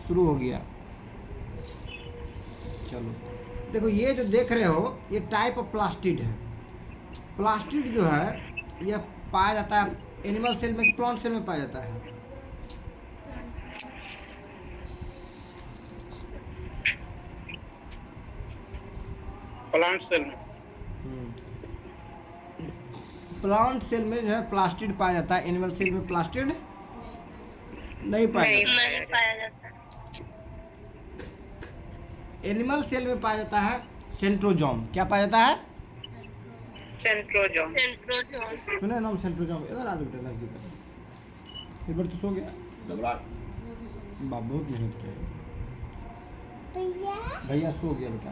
शुरू हो गया। चलो देखो, ये जो देख रहे हो ये टाइप ऑफ प्लास्टिड है। प्लास्टिड जो है यह पाया जाता है एनिमल सेल में, प्लांट सेल में पाया जाता है। प्लांट सेल में। प्लांट सेल में जो है प्लास्टिड पाया जाता है, एनिमल सेल में प्लास्टिड नहीं पाया जाता। एनिमल सेल में पाया जाता है सेंट्रोजोम। क्या पाया जाता है? सेंट्रोजोम। सुने नाम सेंट्रोजोम? इधर आ बेटा, इधर की तरफ। एक बार तो सो गया सम्राट, बाबू बहुत मेहनत किया। भैया सो गया बेटा।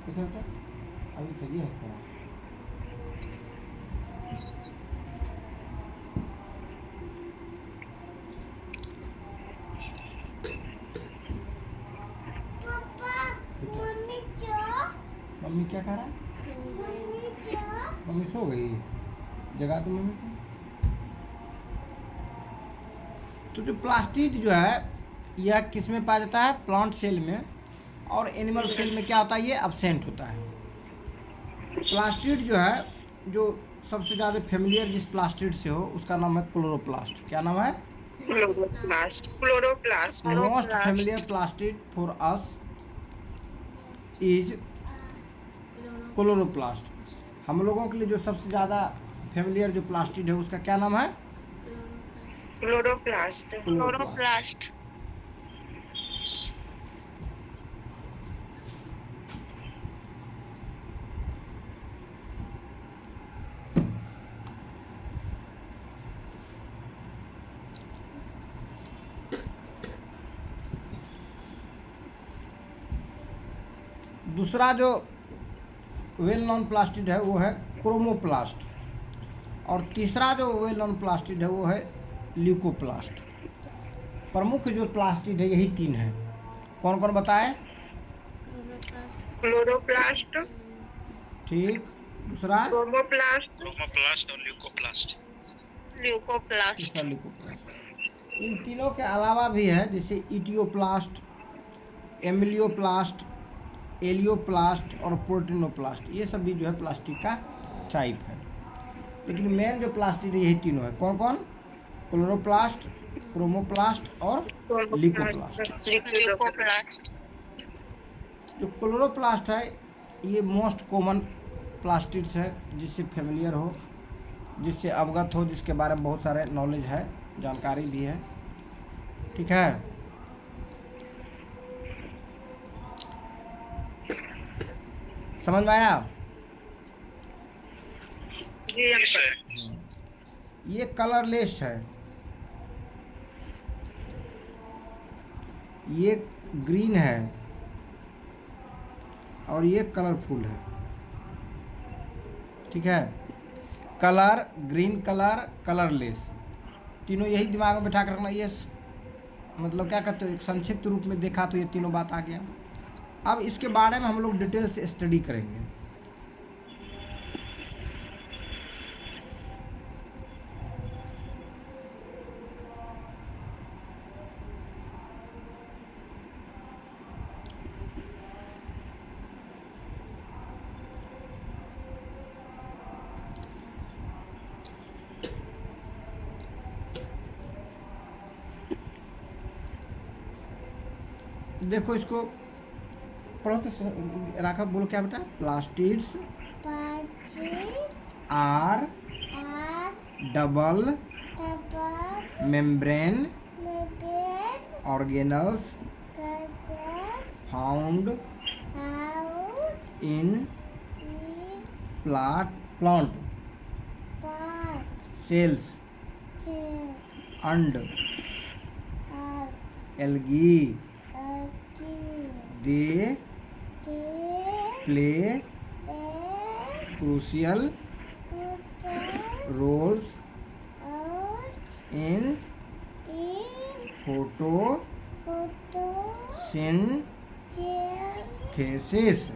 देखो बेटा, अभी सही है थोड़ा। मम्मी क्या कह रहा है? मम्मी सो गई, जगा दो मम्मी को। तो जो प्लास्टिड जो है यह किस में पाया जाता है? प्लांट सेल में। और एनिमल सेल में क्या होता है? ये एब्सेंट होता है। प्लास्टिड जो है, जो सबसे ज़्यादा फेमिलियर जिस प्लास्टिड से हो उसका नाम है क्लोरोप्लास्ट। क्या नाम है? Chloroplast. Most familiar plastid for us is chloroplast. हम लोगों के लिए जो सबसे ज़्यादा फेमिलियर जो प्लास्टिड है उसका क्या नाम है? क्लोरोप्लास्ट। दूसरा जो वेल नॉन प्लास्टिड है वो है क्रोमोप्लास्ट। और तीसरा जो वेल नॉन प्लास्टिड है वो है ल्यूकोप्लास्ट। प्रमुख जो प्लास्टिड है यही तीन है। कौन कौन बताए? क्लोरोप्लास्ट, ठीक। दूसरा क्रोमोप्लास्ट और ल्यूकोप्लास्ट। तीसरा ल्यूकोप्लास्ट। इन तीनों के अलावा भी है, जैसे इटियोप्लास्ट, एमिलियोप्लास्ट, एलियोप्लास्ट और प्रोटीनोप्लास्ट। ये सब भी जो है प्लास्टिक का टाइप है। लेकिन मेन जो प्लास्टिक है यही तीनों है। कौन कौन? क्लोरोप्लास्ट, क्रोमोप्लास्ट और ल्यूकोप्लास्ट। जो क्लोरोप्लास्ट है ये मोस्ट कॉमन प्लास्टिड्स है, जिससे फेमिलियर हो, जिससे अवगत हो, जिसके बारे में बहुत सारे नॉलेज है, जानकारी भी है। ठीक है। समझ में आया? ये कलरलेस है, ये ग्रीन है और ये कलरफुल है। ठीक है। कलर, ग्रीन कलर, कलरलेस, तीनों यही दिमाग में बैठा कर रखना। ये मतलब क्या कहते हो, एक संक्षिप्त रूप में देखा तो ये तीनों बात आ गया। अब इसके बारे में हम लोग डिटेल से स्टडी करेंगे। देखो इसको पढ़ो तो, राघव बोलो क्या बेटा? Plastids are double membrane organelles found in plant cells and algae. They play crucial roles in photosynthesis.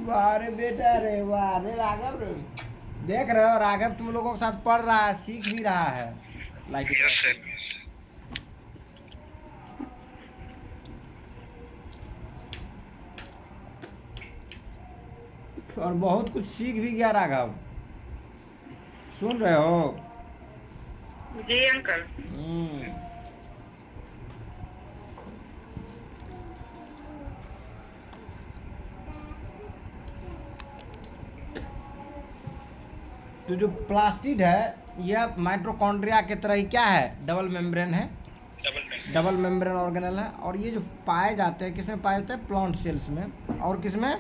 वाह रे बेटा रे, वाह रे राघव रे। देख रहे हो राघव तुम लोगों के साथ पढ़ रहा है, सीख भी रहा है। लाइक और बहुत कुछ सीख भी गया राघव, सुन रहे हो? जी अंकल। तो जो प्लास्टिड है यह माइटोकॉन्ड्रिया के तरह ही क्या है, डबल मेम्ब्रेन है, डबल मेम्ब्रेन ऑर्गेनल है। और ये जो पाए जाते हैं किस में पाए जाते हैं, प्लांट सेल्स में, और किस में,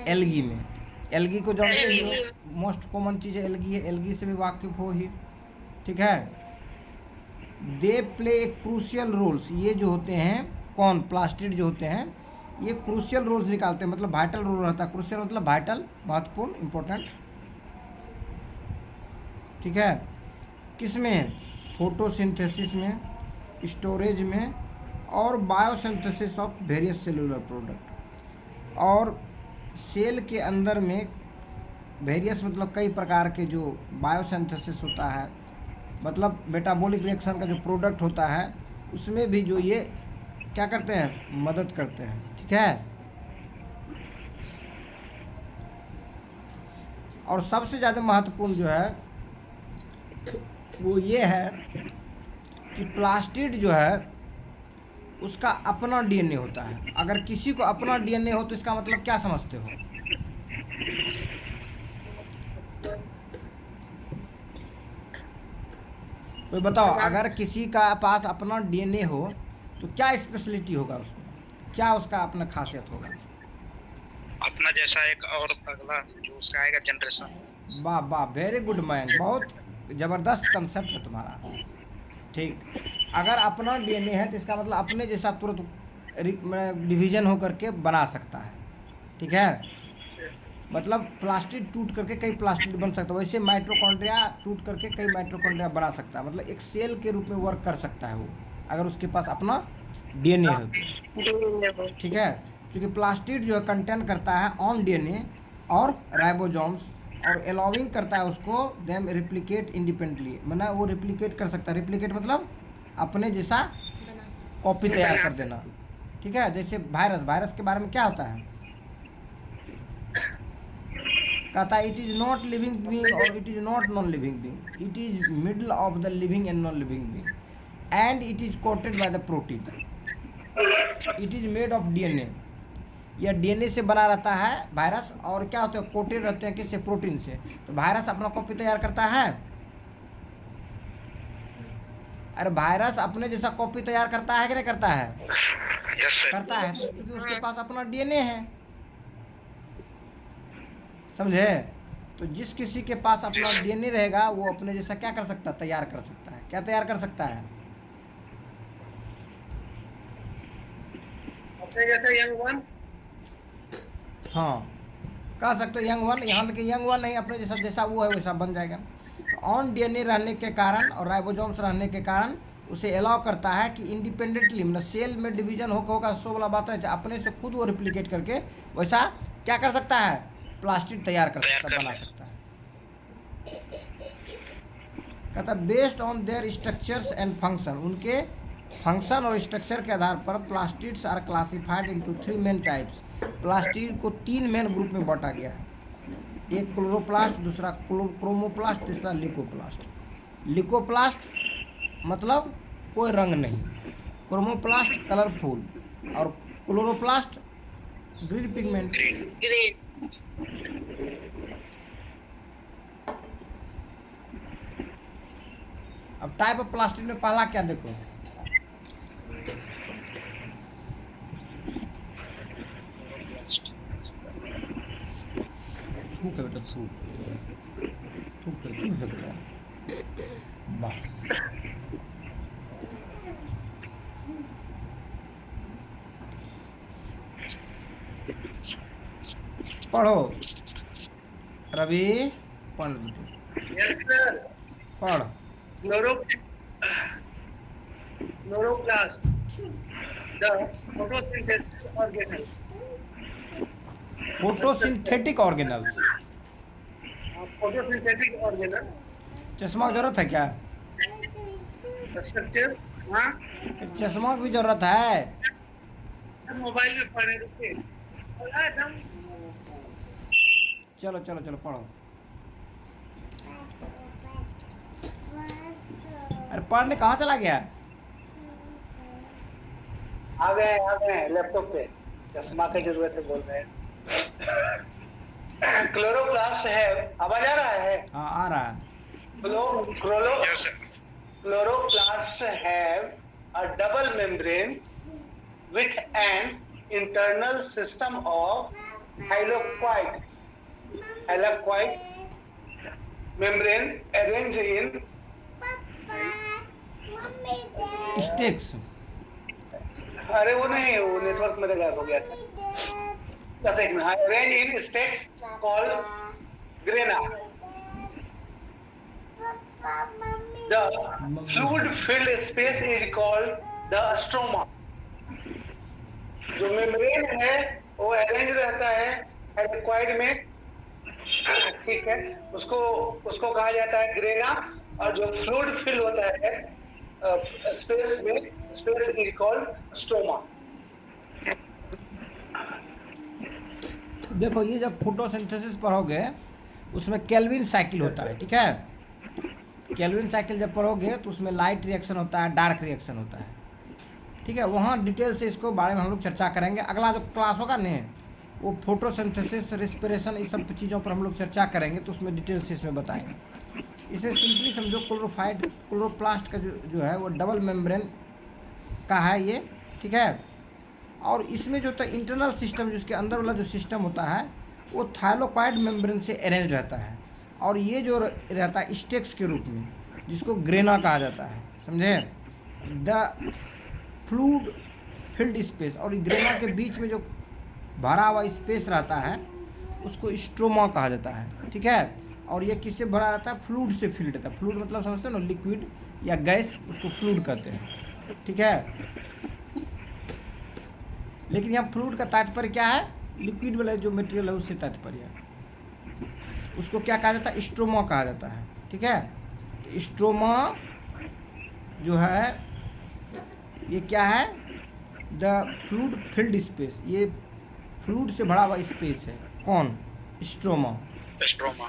एल्गी में। एल्गी को जानते ही हो, मोस्ट कॉमन चीज़ एल्गी है, एल्गी से भी वाकिफ हो ही, ठीक है। They play a crucial roles, ये जो होते हैं कौन, प्लास्टिड जो होते हैं ये क्रूशियल रोल्स निकालते हैं, मतलब वाइटल रोल रहता है। क्रूशियल मतलब वाइटल, महत्वपूर्ण, इम्पोर्टेंट, ठीक है। किस में, फोटोसिंथेसिस में, स्टोरेज में, और biosynthesis of various cellular product. और सेल के अंदर में वेरियस मतलब कई प्रकार के जो बायोसिंथेसिस होता है, मतलब मेटाबॉलिक रिएक्शन का जो प्रोडक्ट होता है उसमें भी जो ये क्या करते हैं, मदद करते हैं, ठीक है। और सबसे ज़्यादा महत्वपूर्ण जो है वो ये है कि प्लास्टिड जो है उसका अपना डीएनए होता है। अगर किसी को अपना डीएनए हो तो इसका मतलब क्या समझते हो? तो बताओ, अगर किसी का पास अपना डीएनए हो तो क्या स्पेशलिटी होगा उसमें, क्या उसका अपना खासियत होगा? अपना जैसा एक और अगला जो उसका आएगा जनरेशन। वाह वाह, वेरी गुड मैन, बहुत ज़बरदस्त कंसेप्ट है तुम्हारा, ठीक। अगर अपना डीएनए है तो इसका मतलब अपने जैसा तुरंत डिवीजन होकर के बना सकता है, ठीक है। मतलब प्लास्टिड टूट करके कई प्लास्टिड बन सकता है, वैसे माइटोकॉन्ड्रिया टूट करके कई माइटोकॉन्ड्रिया बना सकता है, मतलब एक सेल के रूप में वर्क कर सकता है वो, अगर उसके पास अपना डीएनए हो तो, ठीक है। क्योंकि प्लास्टिड जो है कंटेन करता है ऑन डीएनए और राइबोसोम्स, और अलाउिंग करता है उसको देम रिप्लिकेट इंडिपेंडेंटली, मतलब वो रिप्लिकेट कर सकता है। रिप्लिकेट मतलब अपने जैसा कॉपी तैयार कर देना, ठीक है। जैसे वायरस, वायरस के बारे में क्या होता है, कहता है it is not living being और it is not non living being, it is middle of the living and non living being, and it is coated by the protein, it is made of DNA. यह DNA से बना रहता है virus, और क्या होते हैं, कोटेड रहते हैं किससे, प्रोटीन से। तो वायरस अपना कॉपी तैयार करता है, अरे वायरस अपने जैसा कॉपी तैयार करता है कि नहीं करता है? करता है, तो चूंकि उसके पास अपना डीएनए है, समझे। तो जिस किसी के पास अपना डीएनए रहेगा वो अपने जैसा क्या कर सकता है, तैयार कर सकता है। क्या तैयार कर सकता है? अपने जैसा यंग वन, हाँ कह सकते हो यंग वन, यहाँ लेकिन यंग वन नहीं, अपने जैसा जैसा वो है वैसा बन जाएगा। ऑन डीएनए रहने के कारण और राइबोसोम्स रहने के कारण उसे अलाउ करता है कि इंडिपेंडेंटली, मतलब सेल में डिवीजन होगा सो वाला बात नहीं, अपने से खुद वो रिप्लिकेट करके वैसा क्या कर सकता है, प्लास्टिड तैयार कर सकता है, बना सकता है। कहता है based on their structures and function, उनके फंक्शन और स्ट्रक्चर के आधार पर plastids are classified into 3 main types. Plastid को 3 मेन ग्रुप में बांटा गया है, एक क्लोरोप्लास्ट, दूसरा क्रोमोप्लास्ट, तीसरा लिकोप्लास्ट। लिकोप्लास्ट मतलब कोई रंग नहीं, क्रोमोप्लास्ट कलरफुल, और क्लोरोप्लास्ट ग्रीन पिगमेंट। ग्रीन। अब टाइप ऑफ प्लास्टिड में पहला क्या देखो, थूक है बेटा, थूक थूक है बेटा, वाह। पढ़ो रवि, पढ़ यस सर। पढ़। Chloroplast, the photosynthetic organelle. Photosynthetic organelles, Photosynthetic organelle. चश्मा की जरूरत है क्या? स्ट्रक्चर, हाँ चश्मा की भी जरूरत है? मोबाइल में पढ़े रुके। चलो चलो चलो पढ़ो। अरे पढ़ने कहाँ चला गया? आ गए लैपटॉप पे, चश्मा की जरूरत है बोल रहे हैं। क्लोरोप्लास्ट है, आवाज आ रहा है? हाँ आ रहा है। Yes, sir. Chloroplasts have a double membrane with an internal system of thylakoid membrane arranged in stakes. अरे वो नहीं, वो नेटवर्क में गायब हो गया था। बस एक minute, arranged in stacks called grana. The fluid-filled space is called the stroma. जो मेम्ब्रेन है वो अरेंज रहता है thylakoid में, ठीक है, उसको कहा जाता है ग्रेना, और जो फ्लूइड फिल होता है स्पेस में, स्पेस इज कॉल्ड स्ट्रोमा। देखो ये जब फोटोसिंथेसिस पढ़ोगे उसमें केल्विन साइकिल होता है, ठीक है। केल्विन साइकिल जब पढ़ोगे तो उसमें लाइट रिएक्शन होता है, डार्क रिएक्शन होता है, ठीक है। वहाँ डिटेल से इसको बारे में हम लोग चर्चा करेंगे। अगला जो क्लास होगा ने वो फोटोसिंथेसिस, रिस्पिरेशन, इस सब चीज़ों पर हम लोग चर्चा करेंगे, तो उसमें डिटेल से इसमें बताएंगे। इसे सिंपली समझो, क्लोरोप्लास्ट का जो है वो डबल मेम्ब्रेन का है ये, ठीक है। और इसमें जो होता है इंटरनल सिस्टम, जिसके अंदर वाला जो सिस्टम होता है वो थाइलाकोइड मेम्ब्रेन से अरेंज रहता है, और ये जो रहता है स्टेक्स के रूप में, जिसको ग्रेना कहा जाता है, समझे। द फ्लूइड फिल्ड स्पेस, और ग्रेना के बीच में जो भरा हुआ स्पेस रहता है उसको स्ट्रोमा कहा जाता है, ठीक है। और ये किससे भरा रहता है? फ्लूइड से फिल्ड रहता है। फ्लूइड मतलब समझते हो ना, लिक्विड या गैस, उसको फ्लूइड कहते हैं, ठीक है। लेकिन यहाँ फ्लूइड का तात्पर्य क्या है? लिक्विड वाला जो मटेरियल है उससे तात्पर्य है। उसको क्या कहा जाता है? स्ट्रोमा कहा जाता है, ठीक है। स्ट्रोमा जो है ये क्या है? द फ्लूइड फिल्ड स्पेस, ये फ्लूइड से भरा हुआ स्पेस है। कौन? स्ट्रोमा। स्ट्रोमा।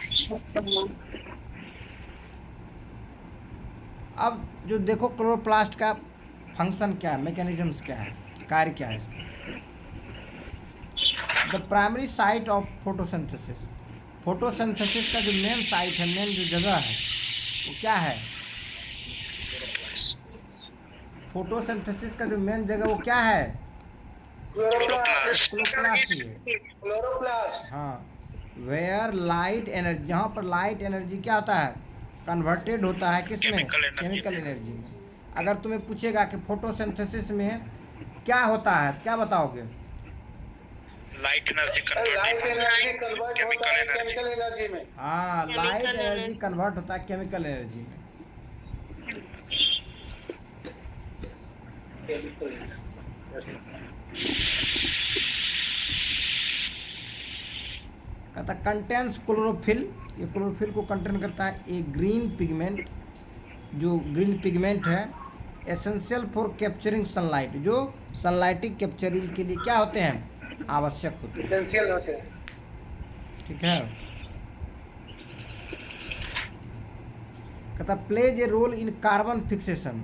अब जो देखो क्लोरोप्लास्ट का फंक्शन क्या है, मैकेनिज्म्स क्या है, कार्य क्या है इसका। The primary site of photosynthesis, photosynthesis का जो मेन साइट है, मेन जो जगह है वो क्या है? फोटोसिंथेसिस का जो मेन जगह वो क्या है? क्लोरोप्लास्ट ही है। क्लोरोप्लास्ट, हाँ, वेयर लाइट एनर्जी, जहाँ पर लाइट एनर्जी क्या होता है? कन्वर्टेड होता है किसमें? केमिकल एनर्जी में। अगर तुम्हें पूछेगा कि फोटोसिंथेसिस में क्या होता है, क्या बताओगे? लाइट एनर्जी कन्वर्ट होता है केमिकल एनर्जी में। हाँ, लाइट एनर्जी कन्वर्ट होता है केमिकल एनर्जी में। कहता कंटेंस क्लोरोफिल, ये क्लोरोफिल को कंटेन करता है ए ग्रीन पिगमेंट, जो ग्रीन पिगमेंट है एसेंशियल फॉर कैप्चरिंग सनलाइट, जो सनलाइटिक कैप्चरिंग के लिए क्या होते हैं? आवश्यक होते हैं, एसेंशियल होते हैं, ठीक है। कहता plays a role in carbon fixation,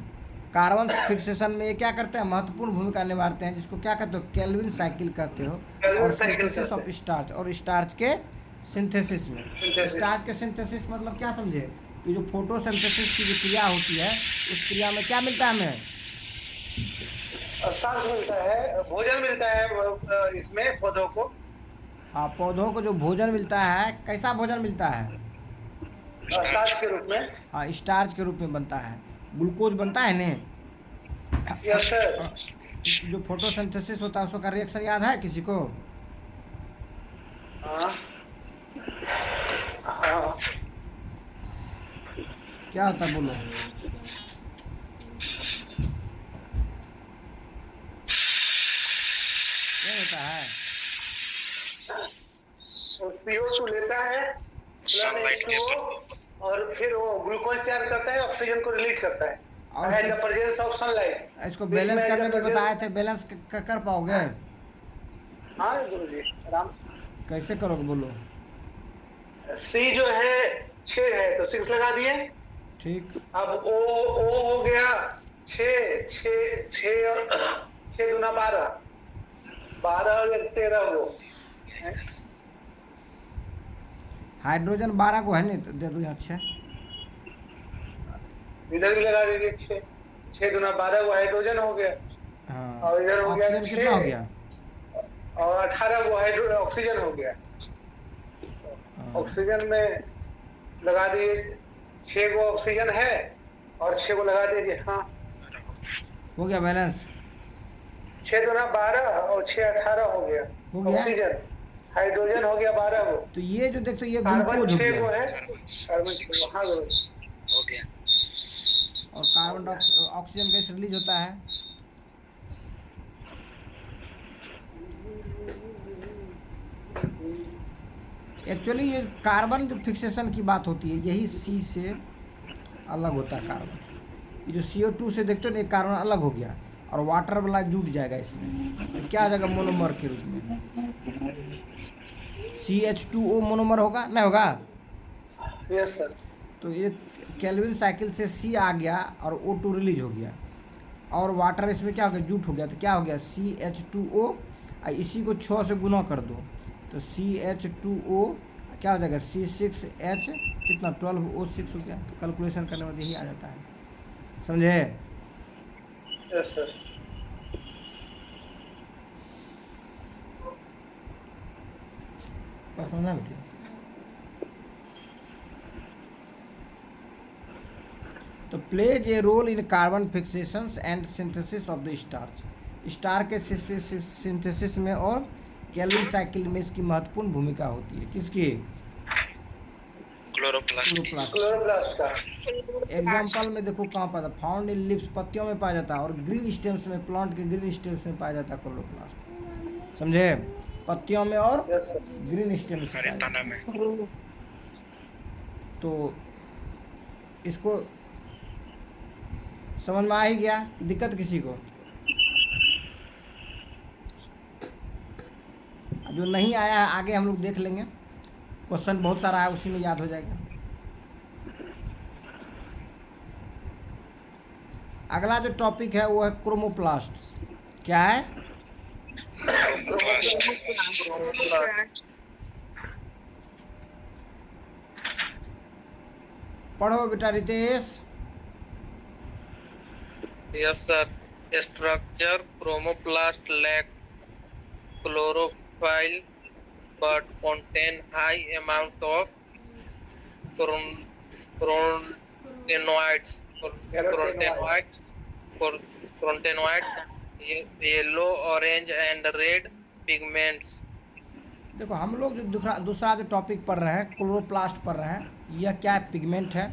carbon fixation में ये क्या करते हैं? महत्वपूर्ण भूमिका निभाते हैं, जिसको क्या कहते हो? केल्विन साइकिल कहते हो। और सिंथेसिस ऑफ स्टार्च, और स्टार्च के सिंथेसिस में, स्टार्च के सिंथेसिस मतलब क्या समझे? कि जो फोटोसिंथेसिस की जो क्रिया होती है उस क्रिया में क्या मिलता है हमें? स्टार्च मिलता है, भोजन मिलता है इसमें पौधों को। हाँ, पौधों को जो भोजन मिलता है, कैसा भोजन मिलता है? स्टार्च के रूप में। हाँ, स्टार्च के रूप में बनता है, ग्लूकोज बनता है ने। Yes sir. जो फोटोसिंथेसिस होता है उसका रिएक्शन याद है किसी को? हाँ क्या होता है बोलो? क्या होता है? CO2 लेता है सनलाइट के और फिर वो ग्लूकोज तैयार करता है, ऑक्सीजन को रिलीज करता है। और द प्रेजेंस ऑफ सनलाइट। इसको बैलेंस करने में बताए थे, बैलेंस कर पाओगे? हाँ गुरुजी, आराम। कैसे करोगे बोलो? सी जो है 6 है तो 6 लगा दिए। ठीक। अब ओ हो गया 6 6 6 और 6 दूना 12, 12 और 13 वो हाइड्रोजन 12 को है नहीं तो दे दो यहाँ 6। इधर भी लगा दीजिए 6, 6 दूना 12 वो हाइड्रोजन हो गया। हाँ, और इधर हो गया ऑक्सीजन कितना हो 6 गया? और 18 वो ऑक्सीजन हो गया। हाँ, ऑक्सीजन में लगा दिए 6 को ऑक्सीजन है और 6 को लगा दीजिए। हाँ, हो गया बैलेंस। 6 दूना 12 और 6 18 हो गया। हो गया? ऑक्सीजन, हाइड्रोजन हो गया 12 वो। तो ये जो देखते हो ये कार्बन ग्लूकोज हो 6 को गया, है, कार्बन 6 को। हाँ हो गया। और कार्बन ऑक्सीजन कैसे रिलीज होता है? एक्चुअली ये कार्बन जो फिक्सेशन की बात होती है यही सी से अलग होता है कार्बन। ये जो CO2 से देखते हो ना, ये कार्बन अलग हो गया और वाटर वाला जुट जाएगा इसमें, तो क्या आ जाएगा मोनोमर के रूप में। CH2O मोनोमर होगा, नहीं होगा? Yes sir. तो ये केल्विन साइकिल से C आ गया और O2 रिलीज हो गया और वाटर इसमें क्या हो गया, जुट हो गया। तो क्या हो गया CH2O, इसी को 6 से गुना कर दो तो CH2O क्या हो जाएगा C6H कितना 12O6 हो गया। तो कैलकुलेशन करने में यही आ जाता है, समझे? Yes sir. क्या समझना बेटे? तो plays a role in carbon fixations and synthesis of the starch. Star के सिंथेसिस में और केल्विन साइकिल में इसकी महत्वपूर्ण भूमिका होती है। किसकी? क्लोरोप्लास्ट। क्लोरोप्लास्ट का एग्जाम्पल में देखो कहाँ पाया था, फाउंड इन लीव्स, पत्तियों में पाया जाता है, और ग्रीन स्टेम्स में, प्लांट के ग्रीन स्टेम्स में पाया जाता है क्लोरोप्लास्ट, समझे? पत्तियों में और यस सर। ग्रीन स्टेम्स हरे में। तना में। तो इसको समझ में आ ही गया? दिक्कत किसी को? जो नहीं आया है आगे हम लोग देख लेंगे, क्वेश्चन बहुत सारा है, उसी में याद हो जाएगा। अगला जो टॉपिक है वो है क्रोमोप्लास्ट। क्या है? पढ़ो बेटा Ritesh. Yes, sir. Structure chromoplast lack chlorophyll but contain high amount of carotenoids, yellow, orange and red pigments. देखो हम लोग जो दूसरा जो टॉपिक पढ़ रहे हैं, क्लोरोप्लास्ट पढ़ रहे हैं, यह क्या पिगमेंट है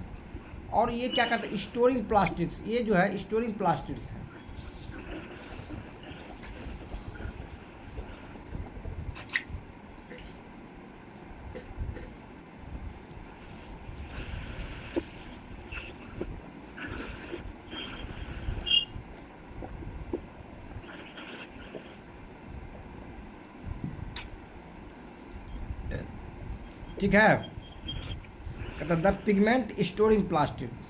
और ये क्या करता है, स्टोरिंग प्लास्टिक्स। ये जो है स्टोरिंग प्लास्टिक्स है। ठीक है, कहता द पिगमेंट स्टोरिंग प्लास्टिक्स।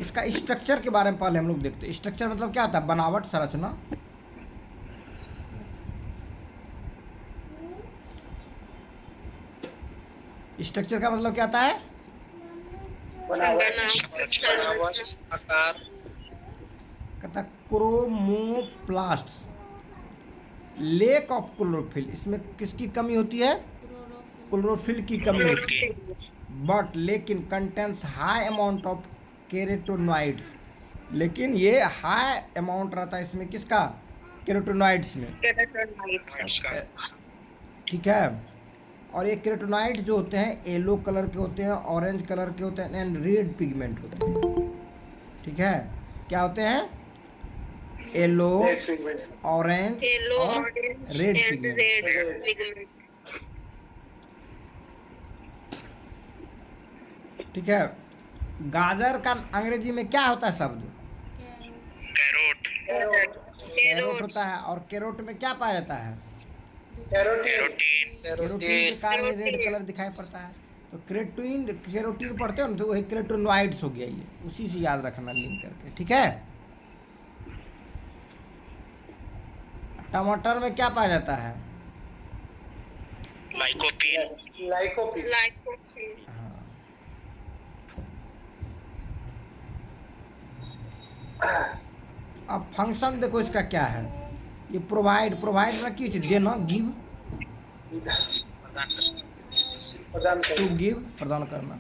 इसका स्ट्रक्चर के बारे में पहले हम लोग देखते हैं। स्ट्रक्चर मतलब क्या होता है? बनावट, संरचना। स्ट्रक्चर का मतलब क्या होता है? आकार। कहता क्रोमोप्लास्ट लेक ऑफ क्लोरोफिल। इसमें किसकी कमी होती है? क्लोरोफिल की कमी होती है। बट लेकिन कंटेंस हाई अमाउंट ऑफ केरोटिनॉइड्स। लेकिन ये हाई अमाउंट रहता है इसमें, किसका? केरोटिनॉइड्स में। ठीक है, और ये केरोटिनॉइड्स जो होते हैं येलो कलर के होते हैं, ऑरेंज कलर के होते हैं एंड रेड पिगमेंट होते हैं। ठीक है, क्या होते हैं? येलो, ऑरेंज और रेड पिगमेंट। ठीक है, गाजर का अंग्रेजी में क्या होता है शब्द? कैरोट। कैरोट होता है। और कैरोट में क्या पाया जाता है? कैरोटीन। केरोटीन के कारण रेड कलर दिखाई पड़ता है। तो केरोटीन पढ़ते हो ना, तो वही केरोटिनॉइड्स हो गया, ये उसी से याद रखना लिंक करके, ठीक है। टमाटर में क्या पाया जाता है? लाइकोपीन। लाइकोपीन। हाँ। अब फंक्शन देखो इसका क्या है। ये प्रोवाइड ना की चीज देना, गिव, टू गिव, प्रदान करना।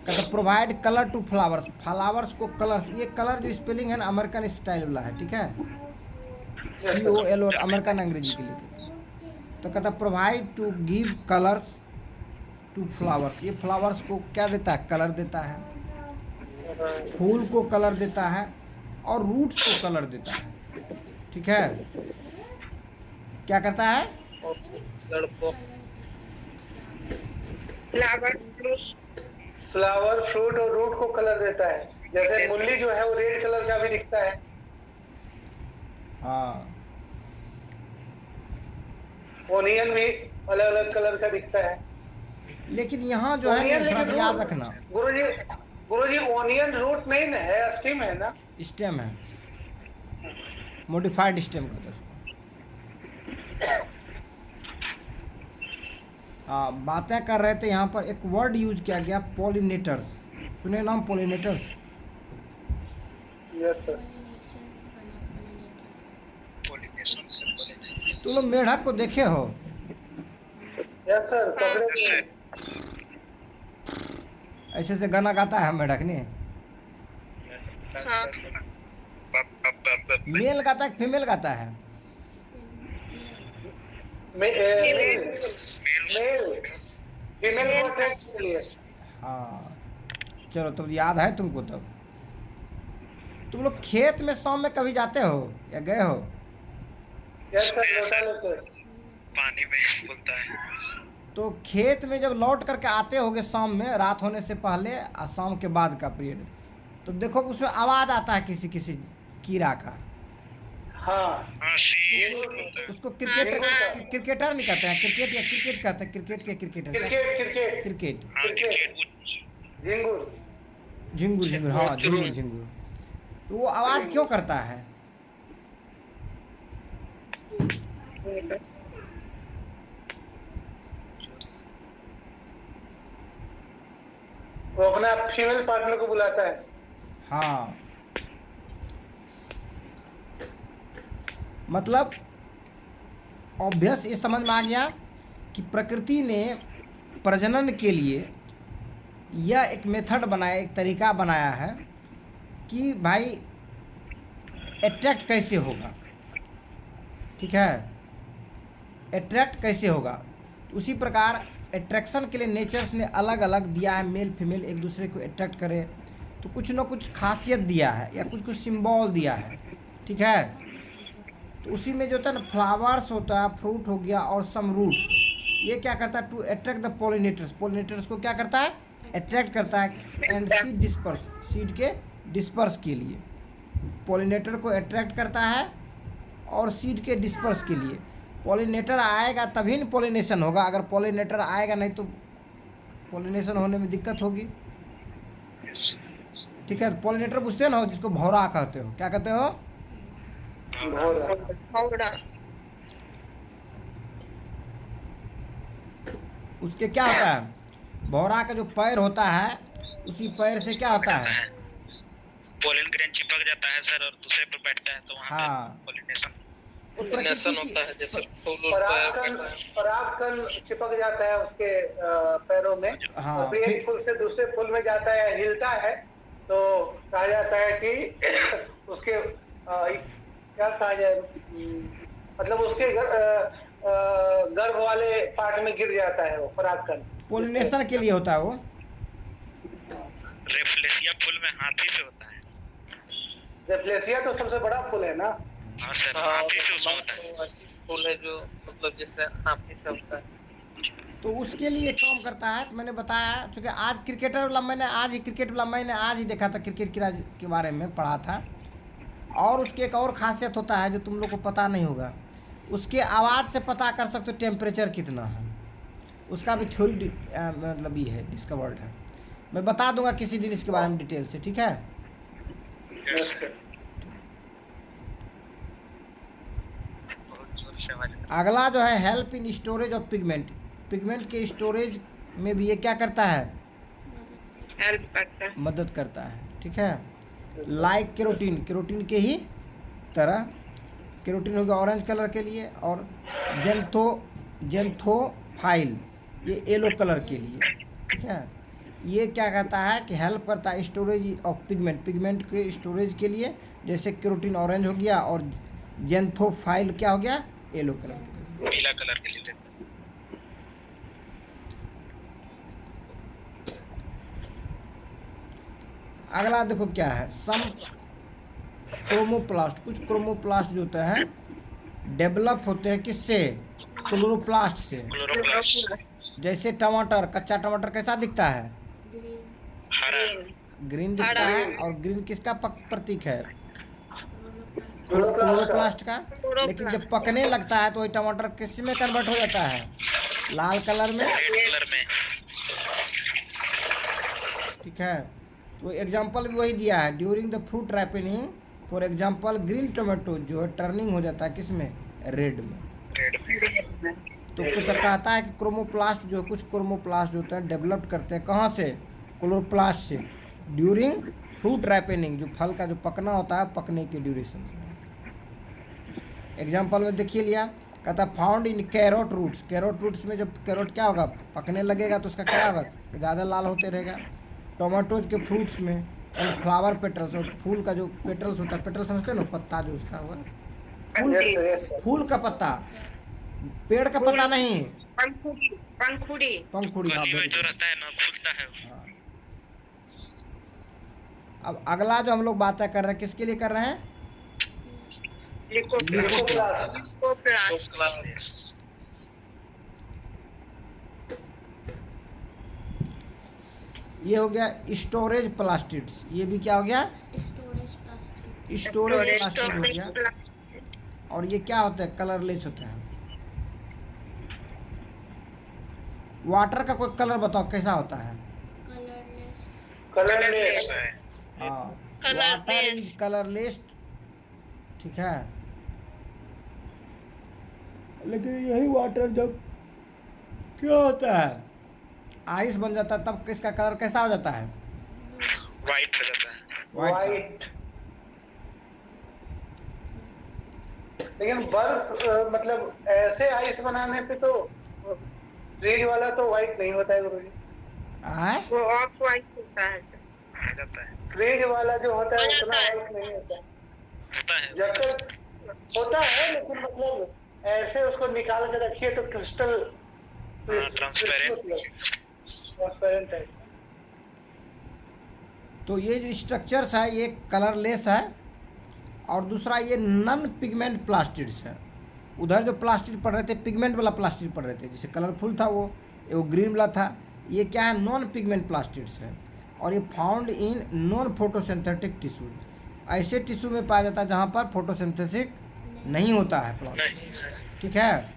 कहते प्रोवाइड कलर टू फ्लावर्स को कलर्स, ये कलर जो स्पेलिंग है ना अमेरिकन स्टाइल वाला है, ठीक है, COL और अमेरिकन अंग्रेजी के लिए। तो कहता provide to give colours to flowers, ये फ्लावर्स को क्या देता है? कलर देता है। फूल को कलर देता है और रूट्स को कलर देता है, ठीक है। क्या करता है? फ्लावर, फ्रूट और रूट को कलर देता है। जैसे मूली जो है वो रेड कलर का भी दिखता है। हाँ। ओनियन भी अलग अलग कलर का दिखता है। लेकिन यहाँ जो है ना, थोड़ा सा याद रखना। गुरुजी ओनियन रूट नहीं ना है, स्टेम है ना? स्टेम है, मॉडिफाइड स्टेम कहते हैं उसको। बातें कर रहे थे, यहाँ पर एक वर्ड यूज किया गया, पॉलिनेटर्स। सुने नाम पॉलिनेटर्स? Yes sir. पॉलिनेशन से पॉलिनेशन। तुम लोग मेढक को देखे हो? Yes sir. कपड़े ऐसे से गाना गाता है मेढक ने? मेल गाता है, फीमेल गाता है? मेल फीमेल के लिए। हाँ, चलो तब याद है तुमको। तब तुम लोग खेत में शाम में कभी जाते हो या गए हो? यस सर, लोटा लेते। पानी में बोलता है। तो खेत में जब लौट करके आते होगे शाम में, रात होने से पहले और शाम के बाद का पीरियड, तो देखो उसमें आवाज आता है किसी किसी कीड़ा का। हाँ, उसको क्रिकेटर नहीं कहते हैं, क्रिकेट या क्रिकेट कहते हैं, क्रिकेट। झिंगुर, हाँ झिंगुर। तो वो आवाज क्यों करता है? वो अपना फीमेल पार्टनर को बुलाता है। हाँ, मतलब ऑब्वियस ये समझ में आ गया कि प्रकृति ने प्रजनन के लिए यह एक मेथड बनाया, एक तरीका बनाया है कि भाई अट्रैक्ट कैसे होगा, ठीक है, अट्रैक्ट कैसे होगा। तो उसी प्रकार अट्रैक्शन के लिए नेचर्स ने अलग अलग दिया है, मेल फीमेल एक दूसरे को अट्रैक्ट करे, तो कुछ ना कुछ खासियत दिया है या कुछ सिंबल दिया है, ठीक है। तो उसी में जो होता है ना, फ्लावर्स होता है, फ्रूट हो गया और सम रूट्स, ये क्या करता है? टू अट्रैक्ट द पॉलिनेटर्स को क्या करता है? अट्रैक्ट करता है। एंड सीड डिस्पर्स, सीड के डिस्पर्स के लिए पॉलिनेटर को अट्रैक्ट करता है और सीड के डिस्पर्स के लिए। पॉलिनेटर आएगा तभी न पॉलिनेशन होगा, अगर पॉलिनेटर आएगा नहीं तो पॉलिनेशन होने में दिक्कत होगी, ठीक है। पॉलिनेटर पूछते हो ना, जिसको भौरा कहते हो, क्या कहते हो? उसके क्या होता है? भौरा का जो पैर होता है, उसी पैर से क्या होता है? पोलन ग्रेन चिपक जाता है सर और दूसरे पर बैठता है, तो वहाँ हाँ, पे पोलिनेशन होता है। जैसे परागकण चिपक जाता है उसके पैरों में। हाँ, और एक फूल से दूसरे फूल में जाता है, हिलता है, तो कहा जाता है कि उसके क्या कहा जाए, मतलब उसके गर्भ वाले पार्ट में गिर जाता है वो परागकण। पॉलिनेशन के लिए होता है वो। रेफ्लेसिया फूल में हाथी से होता है। रेफ्लेसिया तो सबसे बड़ा फूल है ना? हाँ सर, हाथी से उसमें होता है। फूल है जो मतलब जैसे हाथी से होता है, तो उसके लिए काम करता है। तो मैंने बताया, चूँकि आज क्रिकेट वाला मैंने आज ही देखा था, क्रिकेट के बारे में पढ़ा था। और उसकी एक और खासियत होता है जो तुम लोग को पता नहीं होगा, उसके आवाज़ से पता कर सकते हो टेम्परेचर कितना है। उसका भी थ्योरी मतलब ये है, डिस्कवर्ड है। मैं बता दूंगा किसी दिन इसके बारे में डिटेल से, ठीक है। Yes, sir. बहुत जोर से आवाज अगला जो है help in storage of pigment. Pigment के स्टोरेज में भी ये क्या करता है, हेल्प करता है। मदद करता है, ठीक है। लाइक केरोटीन, केरोटीन के ही तरह। केरोटीन हो गया ऑरेंज कलर के लिए, और जेंथोफाइल ये येलो कलर के लिए, ठीक है। ये क्या कहता है कि हेल्प करता है स्टोरेज ऑफ पिगमेंट, पिगमेंट के स्टोरेज के लिए। जैसे केरोटीन ऑरेंज हो गया और जेंथोफाइल क्या हो गया, येलो कलर के लिए। पीला कलर के लिए लेते हैं। अगला देखो क्या है, सम क्रोमोप्लास्ट। कुछ क्रोमोप्लास्ट जो होते हैं डेवलप होते हैं किससे, क्लोरोप्लास्ट से। क्लोरोप्लास्ट जैसे टमाटर, कच्चा टमाटर कैसा दिखता है, हरा, ग्रीन दिखता है। और ग्रीन किसका प्रतीक है, क्लोरोप्लास्ट का। लेकिन जब पकने लगता है तो वही टमाटर किस में कन्वर्ट हो जाता है, लाल कलर में, रेड कलर में। ठीक है। तो एग्जाम्पल भी वही दिया है, during the fruit ripening for example green tomato जो है टर्निंग हो जाता है किसमें, रेड में। रेड में। तो कुछ कहता है कि क्रोमोप्लास्ट जो, कुछ क्रोमोप्लास्ट जो होते हैं डेवलप करते हैं कहाँ से, क्लोरोप्लास्ट से, ड्यूरिंग फ्रूट रैपनिंग, जो फल का जो पकना होता है, पकने के ड्यूरेशन से। एग्जाम्पल में देखिए लिया, कहता है found in carrot roots. Carrot roots में जब कैरोट क्या होगा, पकने लगेगा तो उसका क्या होगा, ज़्यादा लाल होते रहेगा। टोमेटोज के फ्रूट्स में, एंड फ्लावर पेटल्स, और फूल का जो पेटल्स होता है, पेटल समझते हो ना, पत्ता जो उसका हुआ, फूल, Yes, sir. Yes, sir. फूल का पत्ता, पेड़ का पत्ता नहीं, पंखुड़ी, पंखुड़ी। पंखुड़ी। हाँ, कली में very जो good। रहता है ना, खुलता है। हाँ। अब अगला जो हम लोग बातें कर रहे हैं किसके लिए कर रहे हैं, लिकोप्लास्ट। क्लोरोप्लास्ट। ये हो गया स्टोरेज प्लास्टिड्स। ये भी क्या हो गया, स्टोरेज प्लास्टिड हो गया। और ये क्या होता है, कलरलेस होता है। वाटर का कोई कलर बताओ कैसा होता है, Colorless. हाँ, Colourless। वाटर इज कलरलेस, ठीक है। लेकिन यही वाटर जब क्या होता है, आइस बन जाता है, तब किसका कलर कैसा हो जाता है, व्हाइट हो जाता है। White. लेकिन बर्फ मतलब ऐसे आइस बनाने पे तो फ्रिज वाला तो व्हाइट नहीं होता है गुरुजी। आए वो ऑफ व्हाइट होता है सर। हो जाता है। फ्रिज वाला जो होता है उतना व्हाइट नहीं होता है। होता है। जब तक होता है लेकिन मतलब ऐसे उसको निकाल के रखिए तो क्रिस्टल ट्रांसपेरेंट है। तो ये जो स्ट्रक्चर्स है ये कलरलेस है, और दूसरा ये नॉन पिगमेंट प्लास्टिड्स है। उधर जो प्लास्टिड पढ़ रहे थे पिगमेंट वाला प्लास्टिड पढ़ रहे थे, जिसे कलरफुल था वो ग्रीन वाला था। ये क्या है, नॉन पिगमेंट प्लास्टिड्स है, और ये found in non photosynthetic tissues. ऐसे टिश्यू में पाया जाता है जहाँ पर फोटोसिंथेसिस नहीं होता है प्लांट, ठीक है।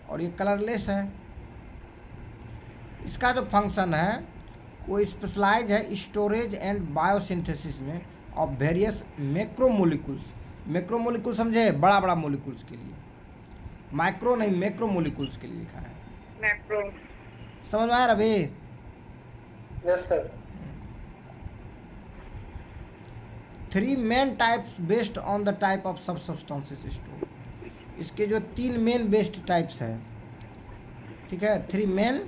और ये कलरलेस है। इसका जो फंक्शन है वो स्पेशलाइज है स्टोरेज एंड बायोसिंथेसिस में ऑफ वेरियस मैक्रोमोलिक्यूल्स। मैक्रोमोलिक्यूल समझे, बड़ा बड़ा मोलिक्यूल्स के लिए, माइक्रो नहीं मैक्रोमोलिक्यूल्स के लिए लिखा है। मैक्रो। समझ में आया Ravi? Yes sir. 3 main types based on the type of sub substances store. इसके जो 3 मेन बेस्ड टाइप्स है, ठीक है, 3 main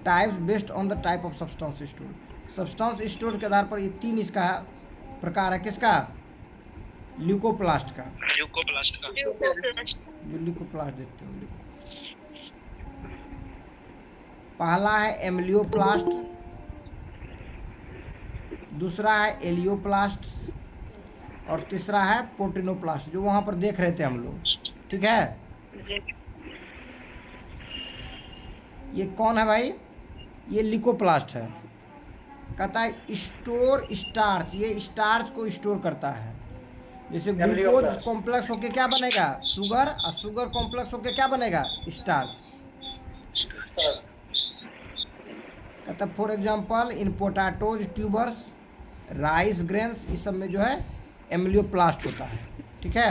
types based on the type of substance store. Substance store के आधार पर ये 3 इसका प्रकार है, किसका, ल्यूकोप्लास्ट का। ल्यूकोप्लास्ट का। जो ल्यूकोप्लास्ट देखते हो, पहला है एम्लियोप्लास्ट, दूसरा है एलियोप्लास्ट, और तीसरा है प्रोटीनोप्लास्ट, जो वहां पर देख रहे थे हम लोग, ठीक है। ये कौन है भाई, ये ल्यूकोप्लास्ट है। कहता है स्टोर स्टार्च, ये स्टार्च को स्टोर करता है। जैसे एमलियो ग्लूकोज प्लस। कॉम्प्लेक्स होके क्या बनेगा, शुगर, और शुगर कॉम्प्लेक्स होके क्या बनेगा, स्टार्च। कहता है for example in potatoes, tubers, rice grains, इस सब में जो है एमिलियोप्लास्ट होता है। ठीक है।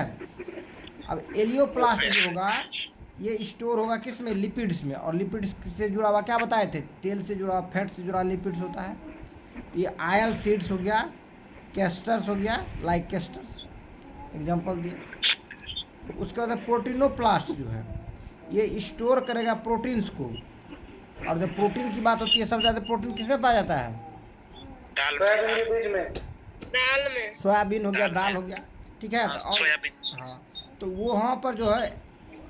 अब एलियोप्लास्ट जो होगा ये स्टोर होगा किस में, लिपिड्स में। और लिपिड्स से जुड़ा हुआ क्या बताए थे, तेल से जुड़ा, फैट से जुड़ा लिपिड्स होता है। ये आयल सीड्स हो गया, कैस्टर्स हो गया, लाइक कैस्टर्स एग्जांपल दिए। उसके बाद प्रोटीनोप्लास्ट जो है ये स्टोर करेगा प्रोटीन्स को। और जब प्रोटीन की बात होती है सबसे ज़्यादा प्रोटीन किसमें पाया जाता है, दाल सोयाबीन के बीज में। दाल में। सोयाबीन हो गया, दाल हो गया। ठीक है। हाँ, तो और सोयाबीन। हाँ, तो वो वहाँ पर जो है,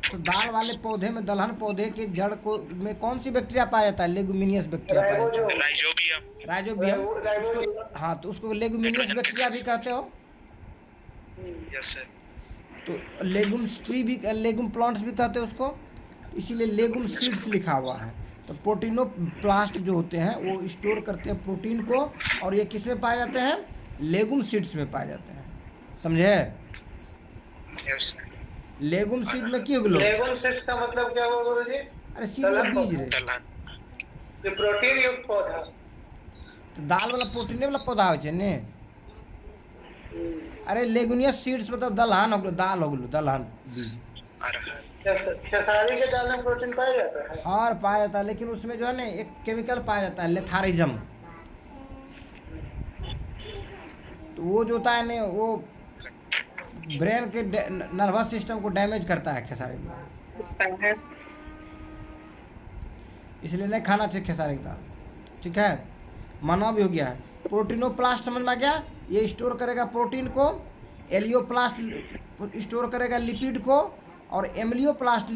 तो दाल वाले पौधे में, दलहन पौधे के जड़ को में कौन सी बैक्टीरिया पाया जाता है, लेगुमिनियस बैक्टीरिया पाया जाता है, राइजोबियम। राइजोबियम। राइजोबियम। उसको हाँ, तो उसको लेगुमिनियस बैक्टीरिया भी कहते हो। Yes sir. तो लेगुम्स ट्री भी, लेगुम प्लांट्स भी कहते हैं उसको, इसीलिए लेगुम सीड्स लिखा हुआ है। तो प्रोटीनोप्लास्ट जो होते हैं वो स्टोर करते हैं प्रोटीन को, और ये किस में पाए जाते हैं, लेगुम सीड्स में पाए जाते हैं। समझे। Yes sir. लेगुम सीड में की होगलो, लेगुम सीड्स का मतलब क्या हुआ गुरुजी? अरे सीड वाला बीज रे, दलहन। ये प्रोटीन युक्त पौधा। तो दाल वाला प्रोटीन वाला पौधा हो छै ने। अरे लेगुनियस सीड्स मतलब दलहन हो गलो, दाल हो गलो, दलहन बीज। अरहर। खेसारी के दाल में प्रोटीन पाया जाता है। और पाया जाता है, लेकिन उसमें जो है ना एक केमिकल पाया जाता है, लेथारिज्म। तो वो जो होता है ना, वो ब्रेन के नर्वस सिस्टम को डैमेज करता है खेसारी में, होता है। इसलिए नहीं खाना चाहिए खेसारी की दाल। ठीक है। मना भी हो गया है। प्रोटीनोप्लास्ट समझ में आ गया, ये स्टोर करेगा प्रोटीन को। एलियोप्लास्ट स्टोर करेगा लिपिड को। और एमिलियोप्लास्ट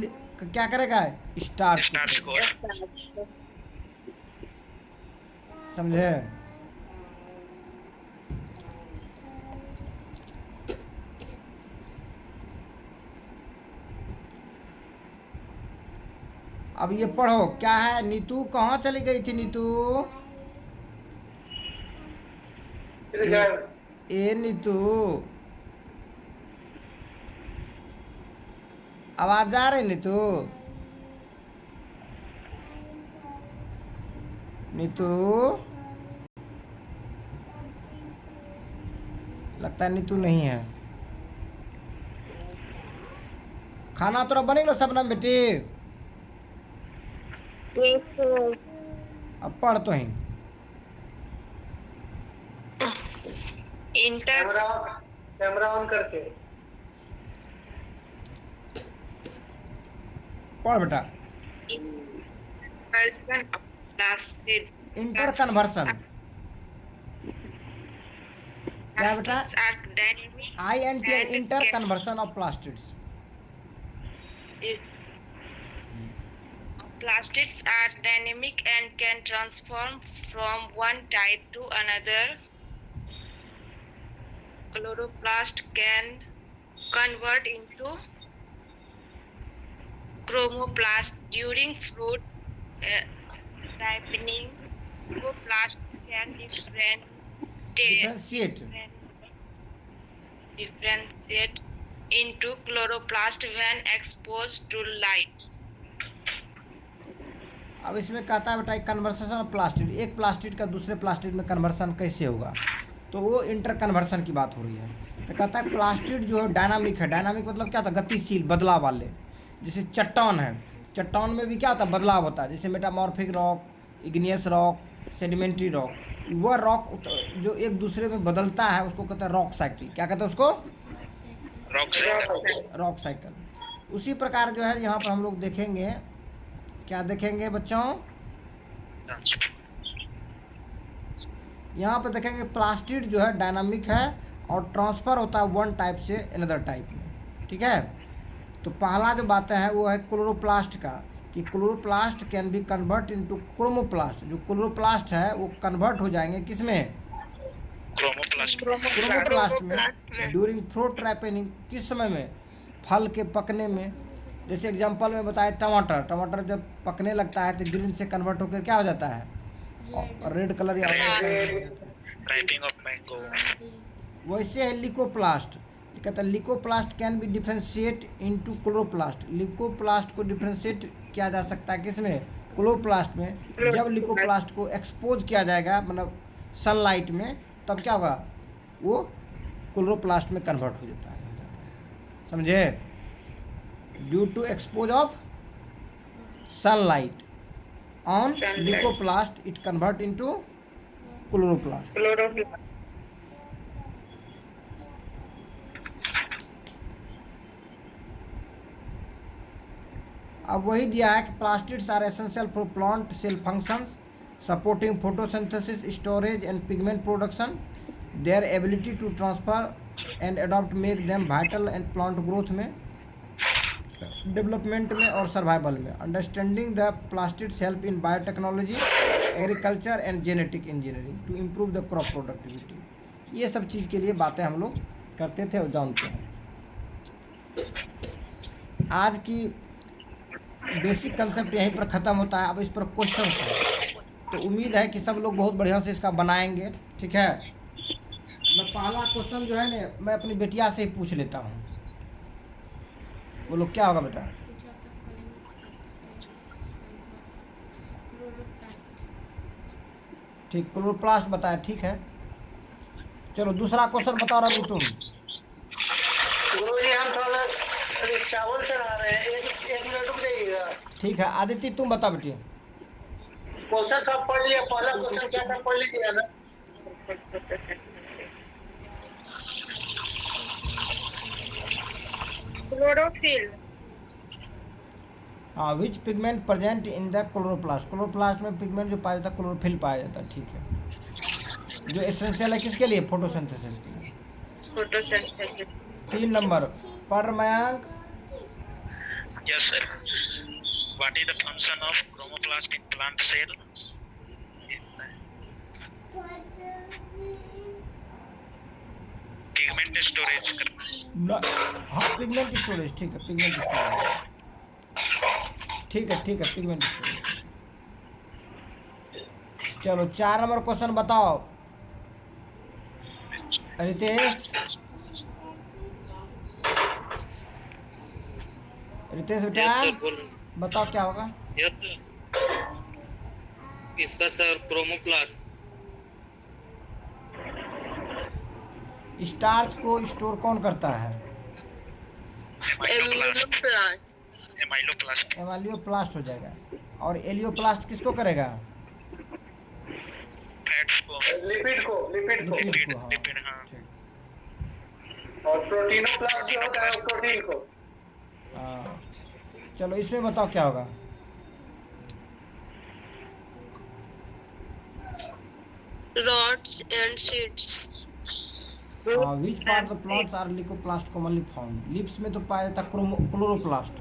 क्या करेगा, स्टार्च को। समझे। अब ये पढ़ो क्या है। नीतू कहाँ चली गई थी, नीतू। ए नीतू, आवाज जा रही नीतू, नीतू। लगता है नीतू नहीं है। खाना तो बने लो सब ना बेटी। अब पढ़ तो ही। इंटर कैमरा ऑन करके पढ़ बेटा। person lasted इंटर कन्वर्सन क्या बेटा, are dynamic INT inter conversion of plastids. plastids are dynamic and can transform from one type to another. Chloroplast can convert into chromoplast during fruit ripening. Chromoplast can differentiate into chloroplast when exposed to light. अब इसमें कहता है बेटा conversation of plastid, एक plastid का दूसरे plastid में conversion कैसे होगा, तो वो इंटर कन्वर्सन की बात हो रही है। तो कहता है प्लास्टिड जो है डायनामिक है। डायनामिक मतलब क्या था, गतिशील, बदलाव वाले। जैसे चट्टान है, चट्टान में भी क्या होता है, बदलाव होता है। जैसे metamorphic rock, igneous rock, sedimentary rock. वह रॉक जो एक दूसरे में बदलता है उसको कहता है रॉक साइकिल। क्या कहते हैं उसको, रॉक साइकिल। उसी प्रकार जो है यहाँ पर हम लोग देखेंगे, क्या देखेंगे बच्चों, यहाँ पर देखेंगे प्लास्टिड जो है डायनामिक है और ट्रांसफ़र होता है वन टाइप से अनदर टाइप में। ठीक है। तो पहला जो बात है वो है क्लोरोप्लास्ट का, कि chloroplast can be convert into chromoplast. जो क्लोरोप्लास्ट है वो कन्वर्ट हो जाएंगे किस में, क्रोमोप्लास्ट में, ड्यूरिंग फ्रूट राइपनिंग। किस समय में, फल के पकने में। जैसे एग्जांपल में बताया टमाटर, टमाटर जब पकने लगता है तो ग्रीन से कन्वर्ट होकर क्या हो जाता है, और रेड कलर या राइपिंग ऑफ मैंगो। वैसे है लिकोप्लास्ट। कहता है leucoplast can be differentiate into chloroplast. Leucoplast को डिफ्रेंशिएट किया जा सकता है किसमें? क्लोरोप्लास्ट में। जब लिकोप्लास्ट को एक्सपोज किया जाएगा मतलब सनलाइट में, तब क्या होगा? वो क्लोरोप्लास्ट में कन्वर्ट हो जाता है। समझे? Due to expose of sunlight on leucoplast it convert into chloroplast. अब वही दिया है कि plastids are essential for plant cell functions supporting photosynthesis, storage and pigment production. Their ability to transfer and adopt make them vital and plant growth में, development में और survival में। Understanding the plastids help in biotechnology, agriculture and genetic engineering to improve the crop productivity. ये सब चीज़ के लिए बातें हम लोग करते थे और जानते हैं। आज की बेसिक कंसेप्ट यहीं पर ख़त्म होता है। अब इस पर क्वेश्चन है, तो उम्मीद है कि सब लोग बहुत बढ़िया से इसका बनाएंगे। ठीक है, मैं पहला क्वेश्चन जो है ना, मैं अपनी बेटिया से ही पूछ लेता हूँ। बोलो क्या होगा बेटा? ठीक, क्लोरोप्लास्ट बताया। ठीक है, चलो दूसरा क्वेश्चन बताओ रवि तुम। गुरुजी हम थोड़ा चावल चढ़ा रहे हैं, एक मिनट रुक जाइएगा। ठीक है, आदित्य तुम बता बेटी। क्वेश्चन सब पढ़ लिया, पहला क्वेश्चन क्या था पढ़ लीजिए ना। Chlorophyll. हाँ, which pigment present in the chloroplast. Chloroplast में पिगमेंट जो पाया जाता है क्लोरोफिल पाया जाता है। ठीक है, जो एसेंशियल है किसके लिए? फोटोसिंथेसिस के लिए। Photosynthesis. 3 नंबर पर Mayank. Yes, sir. What is the function of chromoplast in plant cell? Pigment storage करना है। हाँ, पिगमेंट स्टोरेज। ठीक है, पिगमेंट स्टोरेज। ठीक है, ठीक है, पिगमेंट स्टोरेज। चलो 4 नंबर क्वेश्चन बताओ रितेश। रितेश बेटा यस सर, बोलो। बताओ क्या होगा? यस सर, इसका सर क्रोमोप्लास्ट। स्टार्च को स्टोर कौन करता है? Amyloplast. Amyloplast. एमाइलोप्लास्ट हो जाएगा। और एलियोप्लास्ट किसको करेगा? Fats को। लिपिड को, लिपिड को। लिपिड को, हाँ। लिपिड, हाँ। ठीक। और प्रोटीनोप्लास्ट जो होता है वो प्रोटीन को। हाँ, चलो इसमें बताओ क्या होगा? Rods and seeds. Which part of plants are leucoplast commonly found. लिप्स में तो पाया जाता है क्लोरोप्लास्ट,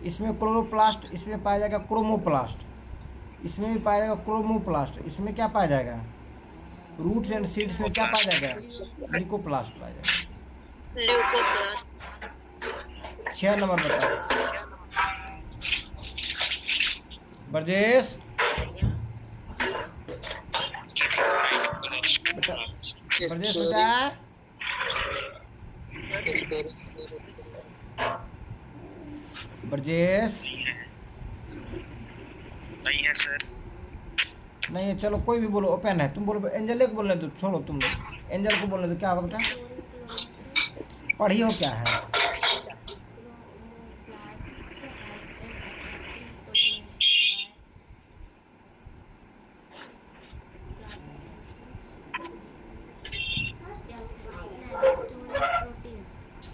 इसमें क्लोरोप्लास्ट, इसमें पाया जाएगा क्रोमोप्लास्ट, इसमें भी पाया जाएगा क्रोमोप्लास्ट, इसमें क्या पाया जाएगा? रूट्स एंड सीड्स में क्या पाया जाएगा? लिकोप्लास्ट पाया जाएगा। Leucoplast. 6 नंबर बताओ ब्रजेश। ब्रजेश बेटा ब्रजेश नहीं है सर। नहीं है, चलो कोई भी बोलो, ओपन है। तुम बोलो, एंजल को बोलने दो, छोड़ो तुम लोग, एंजल को बोलने दो। क्या होगा बेटा? पढ़ी हो क्या है?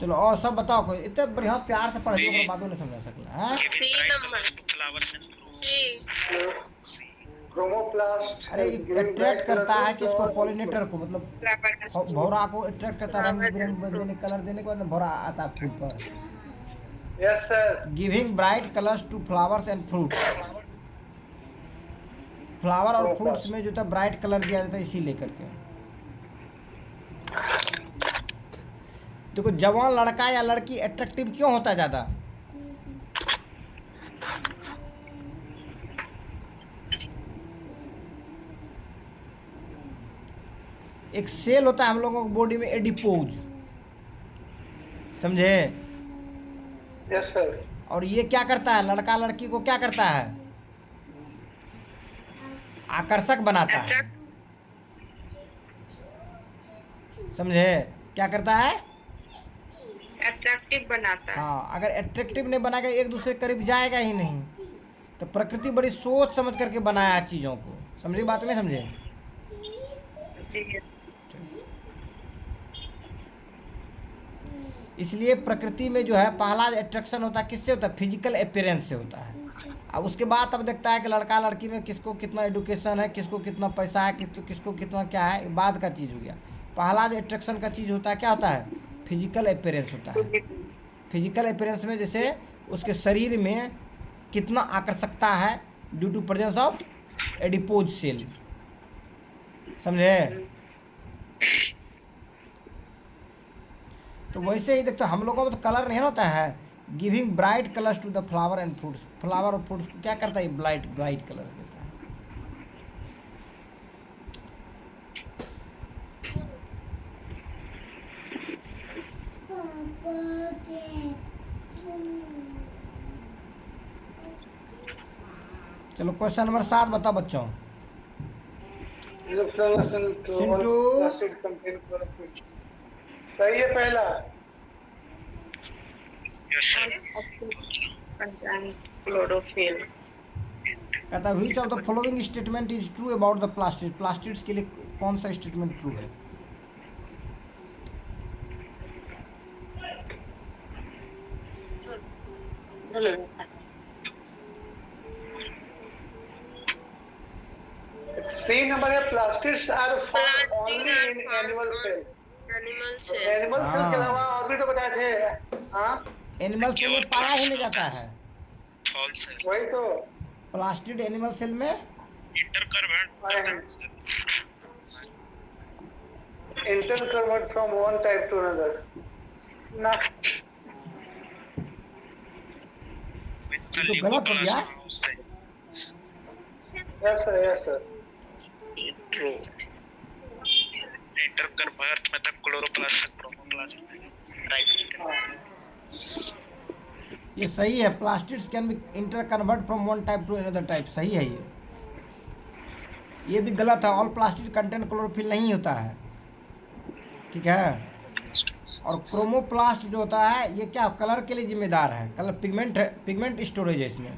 चलो और सब बताओ, कोई इतने बढ़िया प्यार से पढ़ लियो, बातों नहीं समझा सकला है। 3 नंबर। Flowers chromoplast. अरे अट्रैक्ट करता है किसको? पॉलिनेटर को, मतलब भौरा को अट्रैक्ट करता है। रंग बिरंग देने, कलर देने के बाद भौरा आता है फूल पर। Yes sir. Giving bright colours to flowers and fruit. Flower और फ्रूट्स में जो था ब्राइट कलर दिया जाता है इसी लेकर के। देखो, जवान लड़का या लड़की अट्रैक्टिव क्यों होता है ज़्यादा? एक सेल होता है हम लोगों को बॉडी में, एडिपोज। समझे? Yes sir. और ये क्या करता है, लड़का लड़की को क्या करता है, आकर्षक बनाता है। समझे? क्या करता है, अट्रैक्टिव बनाता है। हाँ, अगर अट्रैक्टिव नहीं बनाएगा एक दूसरे के करीब जाएगा ही नहीं। तो प्रकृति बड़ी सोच समझ करके बनाया है चीज़ों को। समझे बात नहीं समझे? जी। इसलिए प्रकृति में जो है पहला अट्रैक्शन होता है किससे होता है, फिजिकल अपीयरेंस से होता है। अब उसके बाद अब देखता है कि लड़का लड़की में किसको कितना एडुकेशन है, किसको कितना पैसा है, किसको कितना क्या है, ये बाद का चीज़ हो गया। पहला जो अट्रैक्शन का चीज़ होता है क्या होता है, फिजिकल अपीयरेंस होता है। फिजिकल अपीयरेंस में जैसे उसके शरीर में कितना आकर्षकता है due to presence of adipose cell. समझे? तो वैसे ही देखते हम लोगों में तो कलर नहीं होता है, giving bright colours to the flower and fruits. Flower और फ्रूट्स को क्या करता है, ब्राइट ब्राइट कलर देता है। चलो क्वेश्चन नंबर 7 बताओ बच्चों। सिंटू। सही है पहला। Yes, sir. क्लोरोफिल। कहता है which of the following statement is true about the plastid. Plastids के लिए कौन सा स्टेटमेंट ट्रू है? सी नंबर है, plastids are found only in animal cell. Animal cell. Animal cell के अलावा और भी तो बताए थे। हाँ, एनिमल सेल में पाया ही नहीं जाता है। False, sir. वही तो। प्लास्टिड एनिमल सेल में Interconvert from one type to another. ना, ये तो गलत हो गया। Yes sir, yes sir. True. Interconvert मतलब क्लोरोप्लास्ट क्रोमोप्लास्ट। Right. ये सही है, plastids can be inter convert from one type two another type. सही है ये भी गलत है। ऑल प्लास्टिड कंटेंट क्लोरोफिल नहीं होता है, ठीक है। और क्रोमोप्लास्ट जो होता है ये क्या कलर के लिए जिम्मेदार है, कलर पिगमेंट है, पिगमेंट स्टोरेज है इसमें।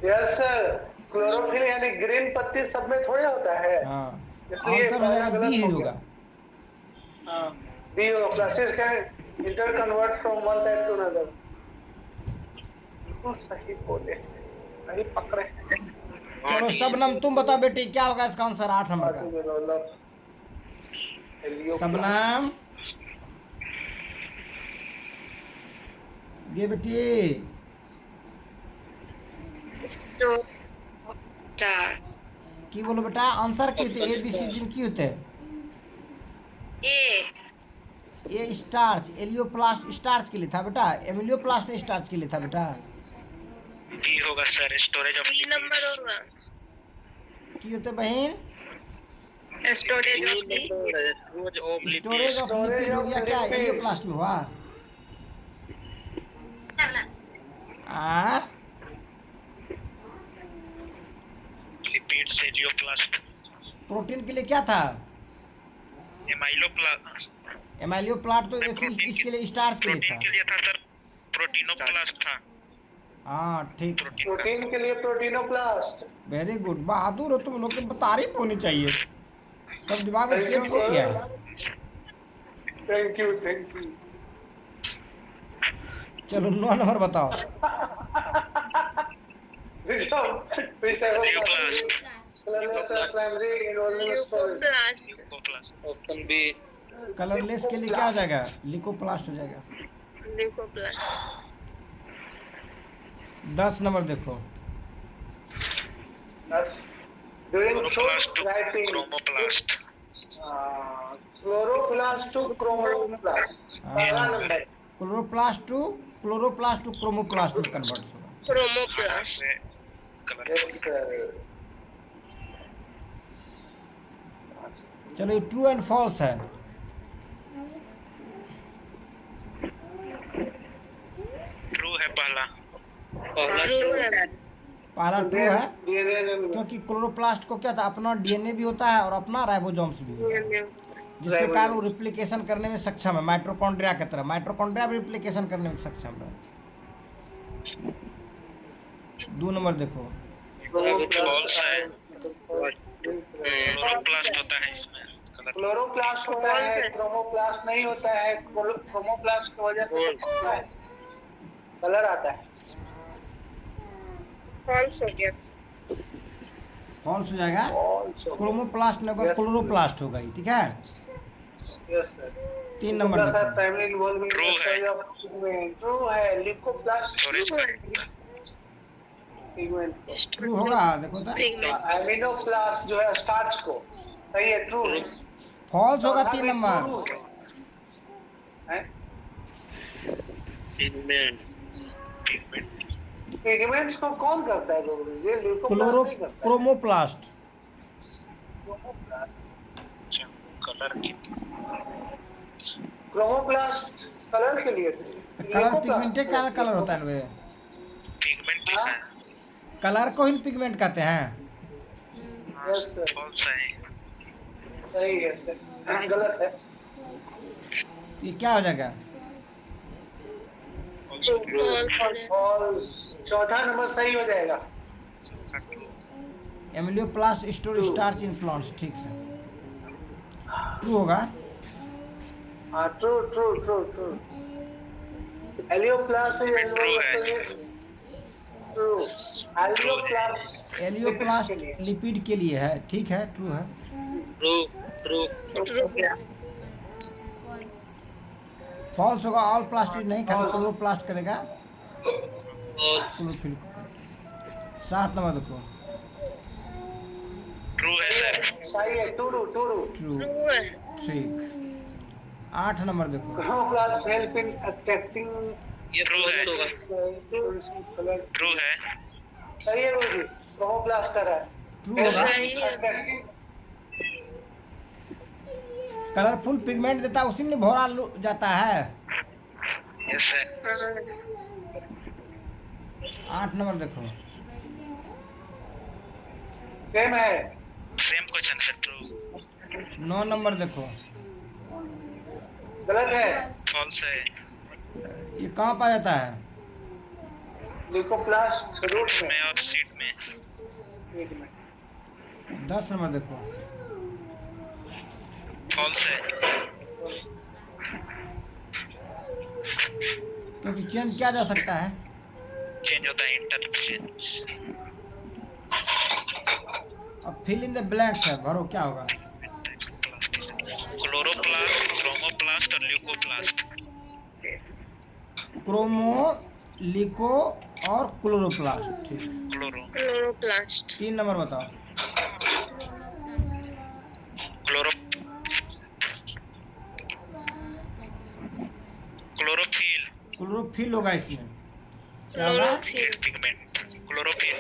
यस सर, क्लोरोफिल यानी ग्रीन पत्ती सब में थोड़े होता है। हाँ, इसलिए आंसर हो जाएगा गलत बी ही हो गया। होगा। हाँ, बी होगा। Plastid can interconvert from one type two another. सही बोले, सही पकड़े। चलो शबनम तुम बताओ बेटी क्या होगा इसका आंसर 8 नंबर का। शबनम ये बेटी स्टार। की बोलो बेटा, आंसर की होते ए बी सी डी की होते ए स्टार्च, एलियोप्लास्ट स्टार्च के लिए था बेटा, एमिलियोप्लास्ट में स्टार्च के लिए था बेटा। बी होगा sir, storage of B number होगा। की होते बहन, storage of storage of lipid हो गया क्या, एलियोप्लास्ट में हुआ। लिपिड से एलियोप्लास्ट। प्रोटीन के लिए क्या था, एमाइलोप्लास्ट। एमाइलियोप्लास्ट तो इसके लिए स्टार्च के लिए प्रोटीन था। के लिए था सर, प्रोटीनोप्लास्ट था। हाँ ठीक, प्रोटीन के लिए प्रोटीनोप्लास्ट। वेरी गुड, बहादुर हो तुम लोग की तारीफ होनी चाहिए, सब दिमाग में सेट हो गया है। Thank you, thank you. चलो 9 नंबर बताओ। Option B. कलरलेस के लिए क्या हो जाएगा, लिकोप्लास्ट हो जाएगा। 10 नंबर देखो। Chloroplast to chromoplast. Chloroplast to chromoplast. पहला नंबर। क्लोरोप्लास्ट टू क्रोमोप्लास्ट में कन्वर्ट होगा। क्रोमोप्लास्ट। Yes sir. चलो ये ट्रू एंड फॉल्स है। पहला पहला ट्रू है, डीएनए क्योंकि क्लोरोप्लास्ट को क्या था, अपना डीएनए भी होता है और अपना राइबोसोम्स भी होता है, जिसके कारण वो रिप्लिकेशन करने में सक्षम है, माइटोकॉन्ड्रिया की तरह। माइटोकॉन्ड्रिया भी रिप्लिकेशन करने में सक्षम है। 2 नंबर देखो, फॉल्स है, क्लोरोप्लास्ट होता है इसमें कलर। क्लोरोप्लास्ट होता है, क्रोमोप्लास्ट नहीं होता है। क्रोमोप्लास्ट की वजह से कलर आता है। फॉल्स हो गया। फॉल्स हो जाएगा, क्रोमोप्लास्ट नहीं होगा, क्लोरोप्लास्ट होगा ही, ठीक है। Yes sir. 3 नंबर देखो, प्राइमरी इन्वॉल्वमेंट True है। ट्रू है। Leucoplast storage pigment. ट्रू होगा, देखो तो। एमिनोप्लास्ट जो है स्टार्च को, सही है, ट्रू। फॉल्स होगा 3 नंबर। पिगमेंट्स को कौन करता है गुरु? ये ल्यूकोप्लास्ट नहीं करता है। क्रोमोप्लास्ट। कलर की क्रोमोप्लास्ट कलर के लिए कलर पिगमेंटे का कलर होता है वे, पिगमेंट लिखा है। कलर को ही पिगमेंट कहते हैं। यस सर, फॉल्स है। सही है सर, गलत है। ये क्या हो जाएगा? और चौथा नंबर सही हो जाएगा। एमिलियोप्लास्ट स्टोर स्टार्च इन प्लांट्स, ठीक है, ट्रू होगा। हाँ, true true true true. Elaioplast true. Elaioplast elaioplast lipid के लिए है, ठीक है, ट्रू है। ट्रू फॉल्स होगा, ऑल प्लास्टिक नहीं, खाली क्लोरोप्लास्ट करेगा, क्लोरोफिल को। 7 नंबर देखो, ट्रू है सर। सही है, ट्रू ट्रू। ट्रू, ठीक। 8 नंबर देखो, क्रोमोप्लास्ट हेल्प इन अट्रैक्टिंग। ये True है। होगा। ट्रू है। सही है गुरुजी, क्रोमोप्लास्ट कर रहा है। ट्रू होगा। Attracting- कलरफुल पिगमेंट देता है, उसी में भौरा जाता है। Yes sir. 8 नंबर देखो, सेम है। Same question sir. True. 9 number देखो, गलत है। फॉल्स है। ये कहाँ पाया जाता है? ल्यूकोप्लास्ट रूट रूट्स में। में और सीड में। एक मिनट। 10 नंबर देखो, फॉल्स है। क्योंकि चेंज किया जा सकता है। चेंज होता है इंटरप्रेशन। अब फिल इन द ब्लैंक्स है, भरो क्या होगा? क्लोरोप्लास्ट, क्रोमोप्लास्ट और ल्यूकोप्लास्ट। क्रोमो, लिको और क्लोरोप्लास्ट, ठीक। क्लोरोप्लास्ट। 3 नंबर बताओ, क्लोरोफिल। क्लोरोफिल होगा इसमें, क्या होगा? पिगमेंट। क्लोरोफिल।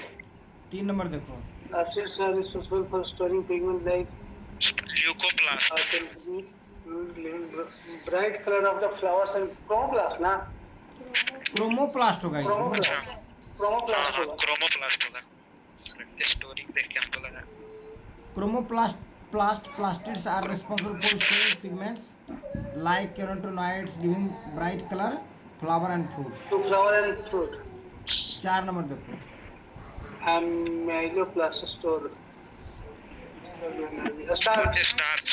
3 नंबर देखो, Acids are responsible for storing pigment like leucoplast. bright color of the flowers and chromoplast ना। क्रोमोप्लास्ट होगा इसमें। Chromoplast हाँ, होगा। क्रोमोप्लास्ट होगा। स्टोरी देख के हमको लगा। Plastids are responsible for storing pigments like carotenoids, giving bright color, flower and fruit. To flower and fruit. 4 number देखो, Amyloplast store. Starch. स्टार्च।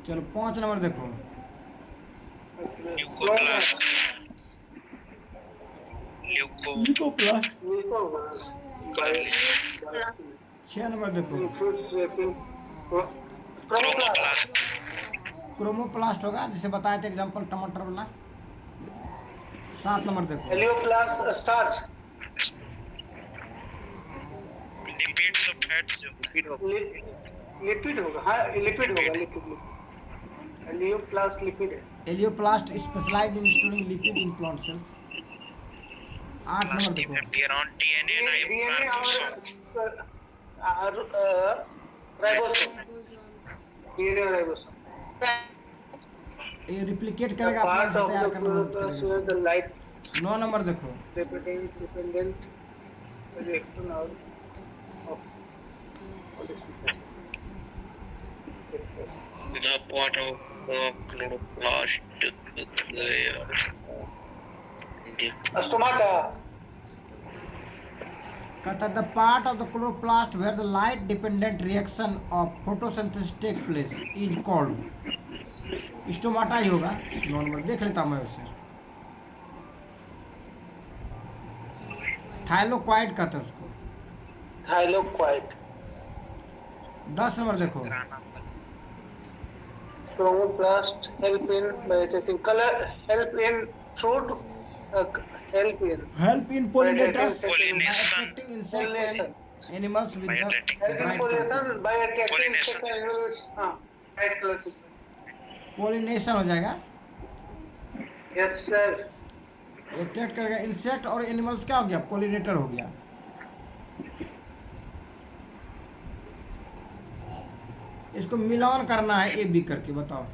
चलो 5 नंबर देखो, ल्यूकोप्लास्ट। लिकोप्लास्ट। ल्यूको 6 नंबर देखो, Chromoplast. क्रोमोप्लास्ट होगा, जिसे बताए थे एग्जांपल टमाटर वाला। 7 नंबर देखो, Helioplast starch. लिपिड्स और फैट्स जो लिपिड होगा। हाँ, लिपिड होगा। लिपिड। Helioplast लिपिड है। Elaioplast specialise in storing lipid in plant cells. 8 number देखो, appear on DNA and DNA और राइबोसोम। डीएनए और राइबोसोम। ये रिप्लिकेट The करेगा, अपने part से of तैयार the करना मदद chloroplast करेगा। where the light 9 नंबर देखो, dependent reaction of The part of the chloroplast stomata. कहता है the part of the chloroplast where the light dependent reaction of photosynthesis take place is called, stomata ही होगा। 9 number देख लेता हूं मैं उसे, थाइलोक्वाइड कहते हैं उसको। Thylakoid. 10 नंबर देखो, Chromoplast help in by taking color, help in fruit, help in help in pollinators by Pollination. Attracting insects and animals with By the attracting. help in bright pollination by attracting Pollination. insect animals. Right color. Pollination हो जाएगा, Yes sir. Attract करेगा insect और animals, क्या हो गया, pollinator हो गया। इसको मिलान करना है ए बी करके, बताओ।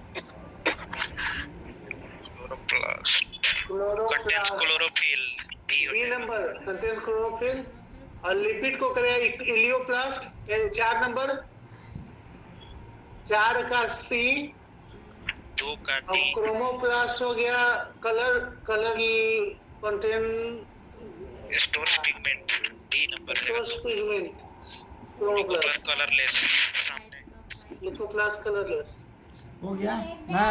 Chloroplast. Contains Chloroplast. chlorophyll. B B number contains chlorophyll और लिपिड को करेगा इलियोप्लास्ट। 4 नंबर, 4 का C 2 का और D. क्रोमोप्लास्ट हो गया colour contain Stores pigment. D number है। Pigment. Color chromoplast colorless. Sometimes. Lipoplast colourless. हो गया ना,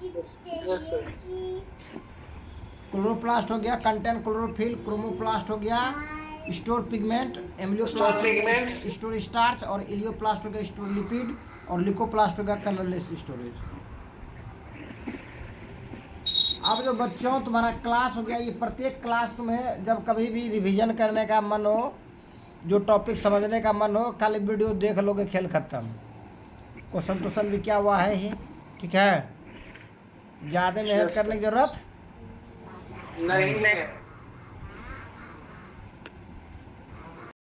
यस सर। क्लोरोप्लास्ट हो गया, कंटेन क्लोरोफिल, क्रोमोप्लास्ट हो गया स्टोर पिगमेंट, एम्ब्लियोप्लास्ट हो गया Pigments. स्टोर स्टार्च, और इलियोप्लास्ट हो गया स्टोर लिपिड, और लिकोप्लास्ट हो गया कलरलेस स्टोरेज। अब जो बच्चों तुम्हारा क्लास हो गया, ये प्रत्येक क्लास तुम्हें जब कभी भी रिवीजन करने का मन हो, जो टॉपिक समझने का मन हो, खाली वीडियो देख लोगे, खेल खत्म। क्वेश्चन टोशन भी क्या हुआ है ही, ठीक है, ज़्यादा मेहनत करने की जरूरत नहीं है।